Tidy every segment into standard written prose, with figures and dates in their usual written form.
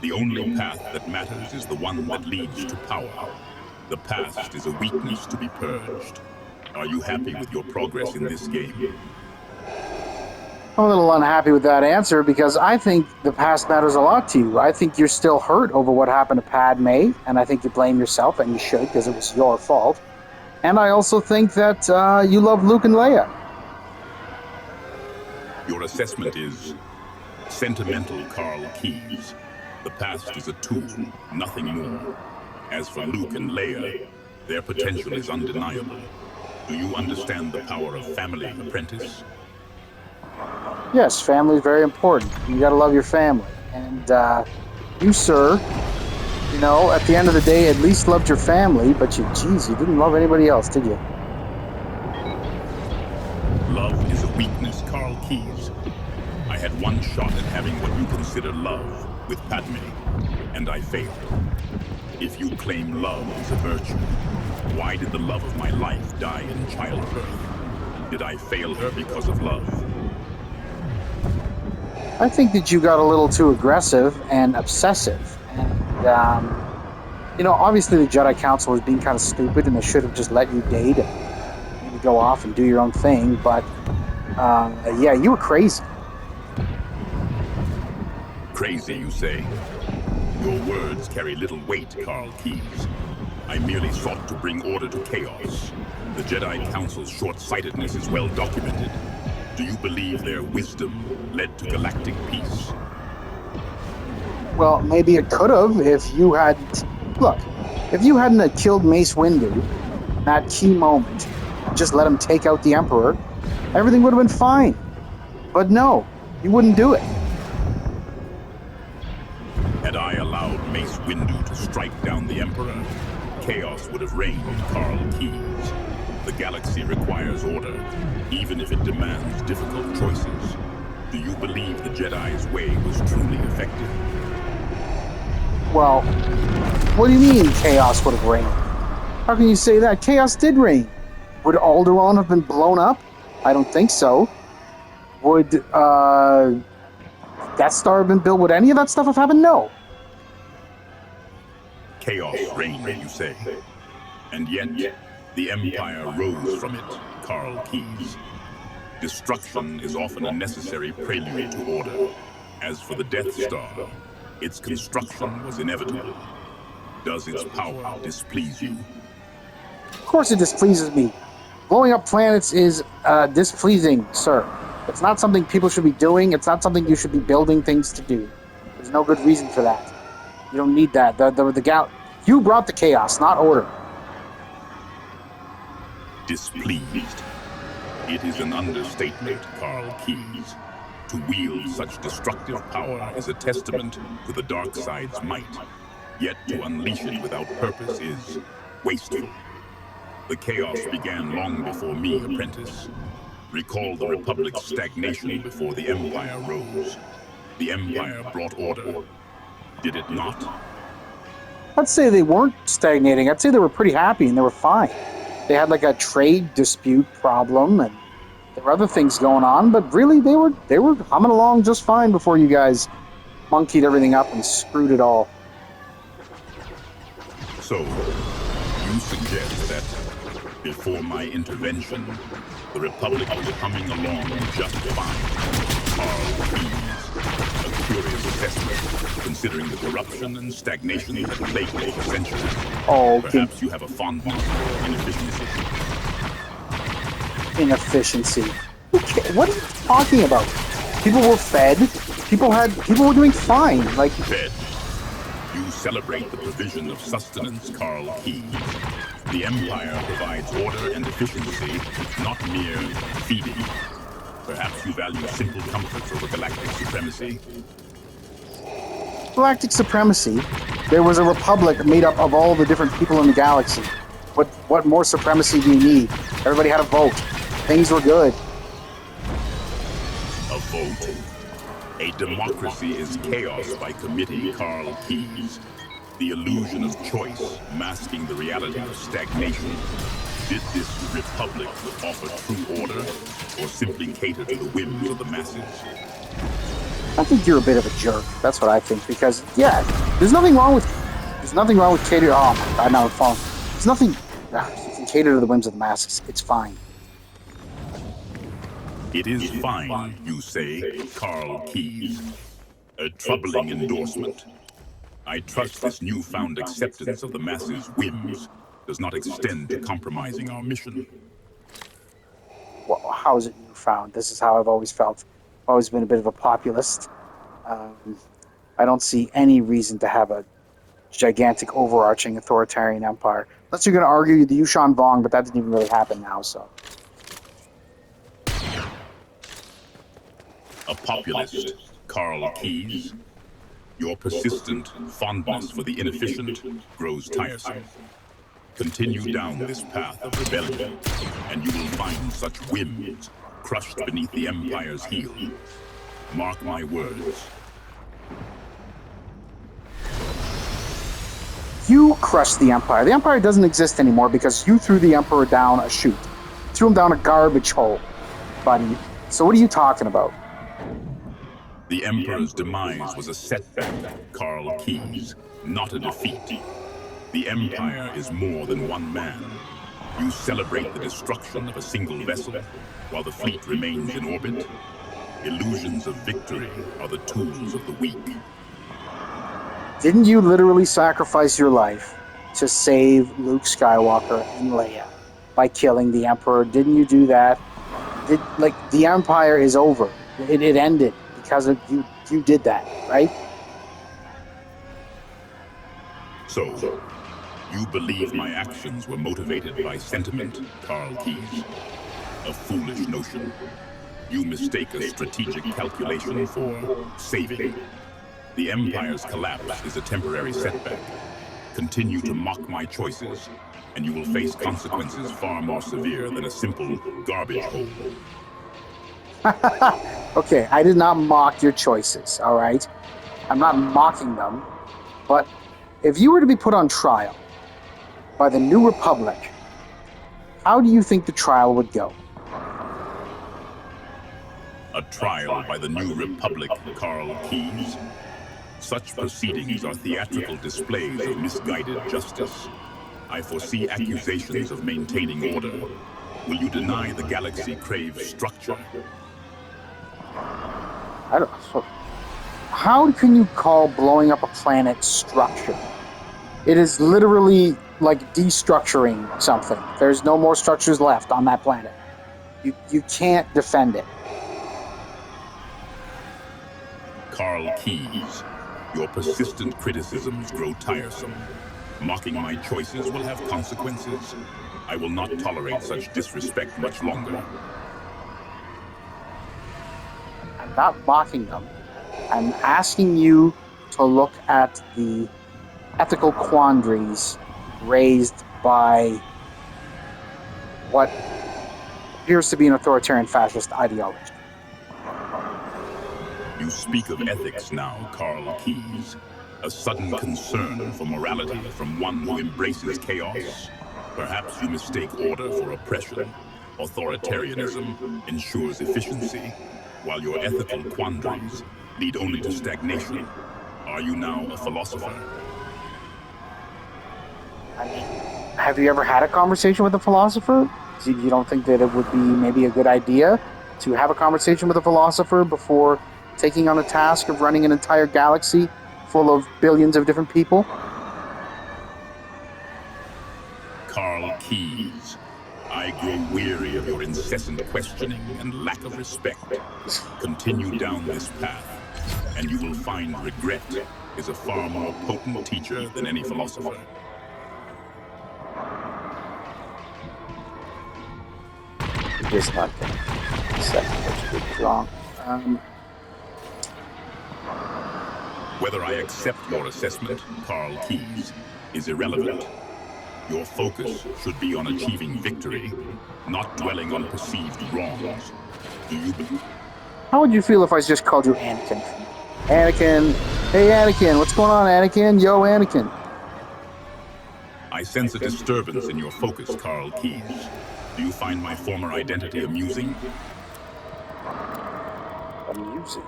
The only path that matters is the one that leads to power. The past is a weakness to be purged. Are you happy with your progress in this game? I'm a little unhappy with that answer because I think the past matters a lot to you. I think you're still hurt over what happened to Padme, and I think you blame yourself, and you should because it was your fault. And I also think that you love Luke and Leia. Your assessment is sentimental, Carl Keyes. The past is a tool, nothing more. As for Luke and Leia, their potential is undeniable. Do you understand the power of family, apprentice? Yes, family is very important. You got to love your family. And you, sir, at the end of the day, at least loved your family, but you didn't love anybody else, did you? Love is a weakness, Carl Keyes. I had one shot at having what you consider love with Padme, and I failed. If you claim love is a virtue, why did the love of my life die in childbirth? Did I fail her because of love? I think that you got a little too aggressive and obsessive. And, obviously the Jedi Council was being kind of stupid and they should have just let you date and maybe go off and do your own thing. But, yeah, you were crazy. Crazy, you say? Your words carry little weight, Carl Keyes. I merely sought to bring order to chaos. The Jedi Council's short-sightedness is well documented. Do you believe their wisdom led to galactic peace? Well, maybe it could have if you hadn't... Look, if you hadn't have killed Mace Windu in that key moment, just let him take out the Emperor, everything would have been fine. But no, you wouldn't do it. Had I allowed Mace Windu to strike down the Emperor, chaos would have reigned, Carl Keyes. The galaxy requires order, even if it demands difficult choices. Do you believe the Jedi's way was truly effective? Well, what do you mean chaos would have reigned? How can you say that? Chaos did reign. Would Alderaan have been blown up? I don't think so. Would Death Star have been built? Would any of that stuff have happened? No. Chaos reigned, you say. And yet, the Empire rose from it, Carl Keyes. Destruction is often a necessary prelude to order. As for the Death Star, its construction was inevitable. Does its power displease you? Of course it displeases me. Blowing up planets is displeasing, sir. It's not something people should be doing. It's not something you should be building things to do. There's no good reason for that. You don't need that. You brought the chaos, not order. Displeased. It is an understatement, Carl Keyes. To wield such destructive power is a testament to the dark side's might. Yet to unleash it without purpose is wasteful. The chaos began long before me, apprentice. Recall the Republic's stagnation before the Empire rose. The Empire brought order. Did it not? I'd say they weren't stagnating. I'd say they were pretty happy and they were fine. They had like a trade dispute problem and there were other things going on, but really they were humming along just fine before you guys monkeyed everything up and screwed it all. So, you suggest that before my intervention, the Republic was humming along just fine. Carl Keyes, a curious assessment, considering the corruption and stagnation that plagued it for centuries. Oh, perhaps you have a fondness for inefficiency. Inefficiency. What are you talking about? People were fed. People were doing fine. Like fed. You celebrate the provision of sustenance, Carl Keyes. The Empire provides order and efficiency, not mere feeding. Perhaps you value simple comforts over galactic supremacy. Galactic supremacy? There was a republic made up of all the different people in the galaxy. What more supremacy do you need? Everybody had a vote. Things were good. A vote? A democracy is chaos by committee, Carl Keyes. The illusion of choice masking the reality of stagnation. Did this republic offer true order, or simply cater to the whims of the masses? I think you're a bit of a jerk. That's what I think. Because yeah, there's nothing wrong with cater. Oh my god, now I'm falling. There's nothing. You can cater to the whims of the masses. It's fine. It is fine, you say, Carl Keyes. A troubling endorsement. I trust this newfound acceptance of the masses' whims does not extend to compromising our mission. Well, how is it newfound? This is how I've always felt. I've always been a bit of a populist. I don't see any reason to have a gigantic, overarching authoritarian empire. Unless you're going to argue the Yushan Vong, but that didn't even really happen now, so. A populist, Carl Keyes. Your persistent fondness for the inefficient grows tiresome. Continue down this path of rebellion, and you will find such whims crushed beneath the Empire's heel. Mark my words. You crushed the Empire. The Empire doesn't exist anymore because you threw the Emperor down a chute. Threw him down a garbage hole, buddy. So what are you talking about? The Emperor's demise was a setback, Carl Keyes, not a defeat. The Empire is more than one man. You celebrate the destruction of a single vessel while the fleet remains in orbit. Illusions of victory are the tools of the weak. Didn't you literally sacrifice your life to save Luke Skywalker and Leia by killing the Emperor? Didn't you do that? The Empire is over. It ended because of you. You did that, right? So, you believe my actions were motivated by sentiment, Carl Keyes? A foolish notion. You mistake a strategic calculation for saving. The Empire's collapse is a temporary setback. Continue to mock my choices, and you will face consequences far more severe than a simple garbage hole. Okay, I did not mock your choices, all right? I'm not mocking them, but if you were to be put on trial by the New Republic, how do you think the trial would go? A trial by the New Republic, Carl Keyes? Such proceedings are theatrical displays of misguided justice. I foresee accusations of maintaining order. Will you deny the galaxy craves structure? How can you call blowing up a planet structure? It is literally like destructuring something. There's no more structures left on that planet. You can't defend it. Carl Keyes, your persistent criticisms grow tiresome. Mocking my choices will have consequences. I will not tolerate such disrespect much longer. I'm not mocking them. I'm asking you to look at the ethical quandaries raised by what appears to be an authoritarian fascist ideology. You speak of ethics now, Carl Keyes. A sudden concern for morality from one who embraces chaos. Perhaps you mistake order for oppression. Authoritarianism ensures efficiency, while your ethical quandaries lead only to stagnation. Are you now a philosopher? I mean, have you ever had a conversation with a philosopher? You don't think that it would be maybe a good idea to have a conversation with a philosopher before taking on a task of running an entire galaxy full of billions of different people? Carl Keyes, I grow weary of your incessant questioning and lack of respect. Continue down this path, and you will find regret is a far more potent teacher than any philosopher. Just not wrong. Whether I accept your assessment, Carl Keyes, is irrelevant. Your focus should be on achieving victory, not dwelling on perceived wrongs. Do you believe? How would you feel if I just called you Anakin? Anakin, hey Anakin, what's going on, Anakin? Yo, Anakin. I sense a disturbance in your focus, Carl Keyes. Do you find my former identity amusing? Amusing?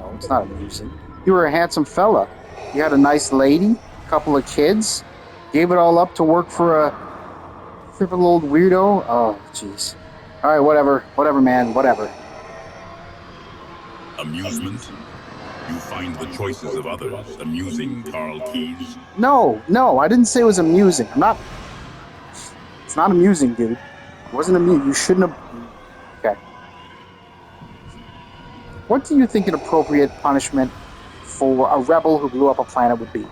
No, it's not amusing. You were a handsome fella. You had a nice lady, a couple of kids. Gave it all up to work for a crippled old weirdo. Oh, jeez. All right, whatever, man, whatever. Amusement? You find the choices of others amusing, Carl Keys? No, I didn't say it was amusing. I'm not. It's not amusing, dude. It wasn't amusing. You shouldn't have. Okay. What do you think an appropriate punishment for a rebel who blew up a planet would be?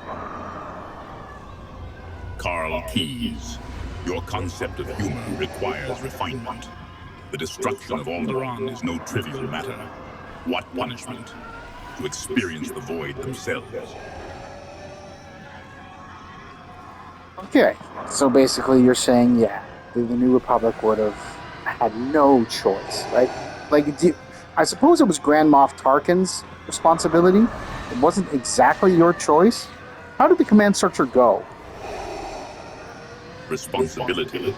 Carl Keys, your concept of humor requires refinement. The destruction of Alderaan is no trivial matter. What punishment? To experience the void themselves. Okay, so basically you're saying, yeah, the New Republic would have had no choice, right? Like, I suppose it was Grand Moff Tarkin's responsibility. It wasn't exactly your choice. How did the command structure go? Responsibility.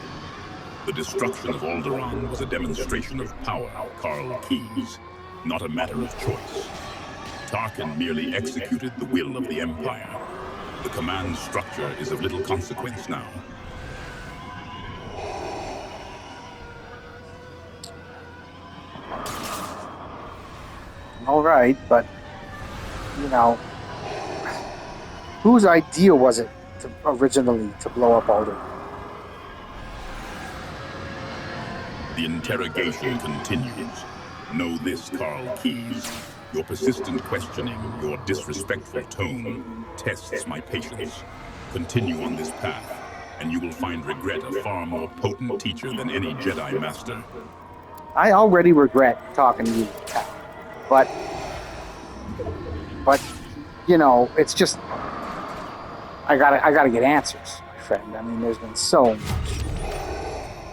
The destruction of Alderaan was a demonstration of power, Carl Keys, not a matter of choice. Tarkin merely executed the will of the Empire. The command structure is of little consequence now. All right, but, whose idea was it originally to blow up Alderaan? The interrogation continues. Know this, Carl Keys. Your persistent questioning, your disrespectful tone, tests my patience. Continue on this path, and you will find regret a far more potent teacher than any Jedi Master. I already regret talking to you, Cal. But it's just I gotta get answers, my friend. I mean, there's been so much.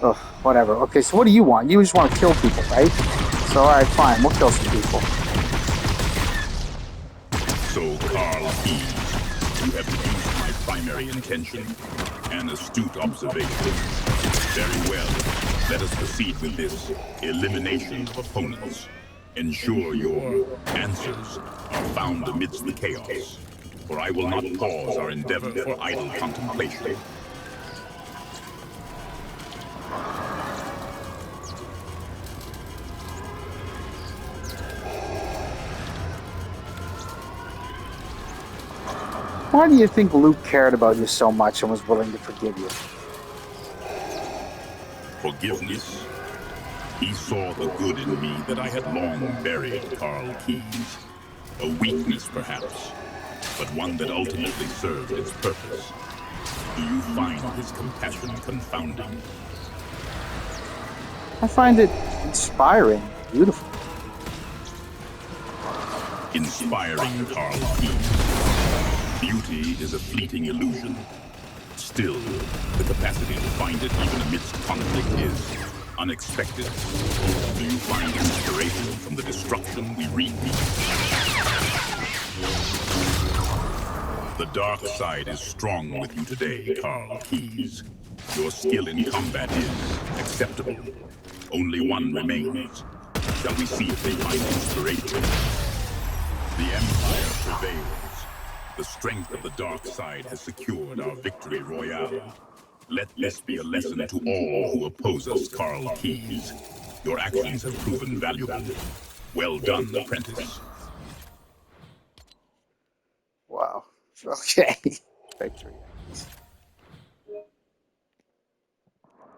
Ugh, whatever. Okay, so what do you want? You just want to kill people, right? So, all right, fine. We'll kill some people. So, Carl Keys, you have deduced my primary intention. An astute observation. Very well. Let us proceed with this elimination of opponents. Ensure your answers are found amidst the chaos, for I will not pause our endeavor for idle contemplation. Why do you think Luke cared about you so much and was willing to forgive you? Forgiveness. He saw the good in me that I had long buried, Carl Keys. A weakness, perhaps, but one that ultimately served its purpose. Do you find his compassion confounding? I find it inspiring, beautiful. Inspiring, Carl Keys. Beauty is a fleeting illusion. Still, the capacity to find it even amidst conflict is unexpected. Do you find inspiration from the destruction we reap? The dark side is strong with you today, Carl Keys. Your skill in combat is acceptable. Only one remains. Shall we see if they find inspiration? The Empire prevails. The strength of the dark side has secured our victory royale. Let this be a lesson to all who oppose us, Carl Keys. Your actions have proven valuable. Well done, apprentice. Wow. Okay. Victory.